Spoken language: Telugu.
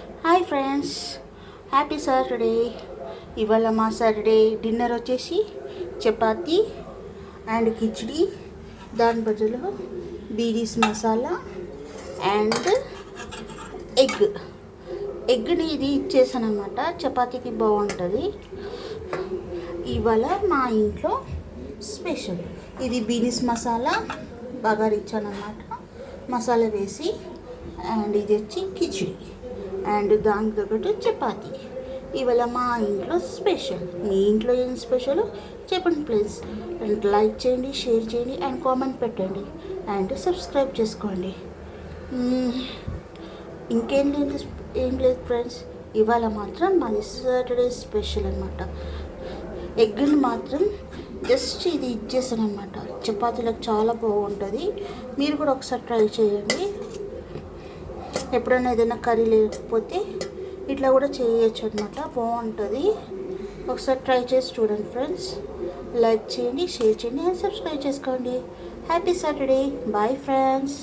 Hi friends, happy Saturday. ఇవాళ మా సాటర్డే డిన్నర్ వచ్చేసి చపాతీ అండ్ కిచిడి, దాని బదులు బీడీస్ మసాలా అండ్ ఎగ్ని ఇది ఇచ్చేసాను అనమాట. చపాతీకి బాగుంటుంది. ఇవాళ మా ఇంట్లో స్పెషల్ ఇది బీనీస్ మసాలా బగారా ఇచ్చానమాట, మసాలా వేసి. అండ్ ఇది వచ్చి కిచిడి అండ్ దానికి ఒకటి చపాతీ. ఇవాళ మా ఇంట్లో స్పెషల్. మీ ఇంట్లో ఏం స్పెషల్ చెప్పండి ప్లీజ్. అండ్ లైక్ చేయండి, షేర్ చేయండి అండ్ కామెంట్ పెట్టండి అండ్ సబ్స్క్రైబ్ చేసుకోండి. ఇంకేం లేదు, ఏం లేదు ఫ్రెండ్స్. ఇవాళ మాత్రం మాది సాటర్డే స్పెషల్ అనమాట. ఎగ్ని మాత్రం జస్ట్ ఇది ఇచ్చేసాను అనమాట. చపాతీలకు చాలా బాగుంటుంది. మీరు కూడా ఒకసారి ట్రై చేయండి. ఎప్పుడైనా ఏదైనా కర్రీ లేకపోతే ఇట్లా కూడా చేయొచ్చు అనమాట, బాగుంటుంది. ఒకసారి ట్రై చేసి చూడండి ఫ్రెండ్స్. లైక్ చేయండి, షేర్ చేయండి అండ్ సబ్స్క్రైబ్ చేసుకోండి. Happy Saturday. Bye friends.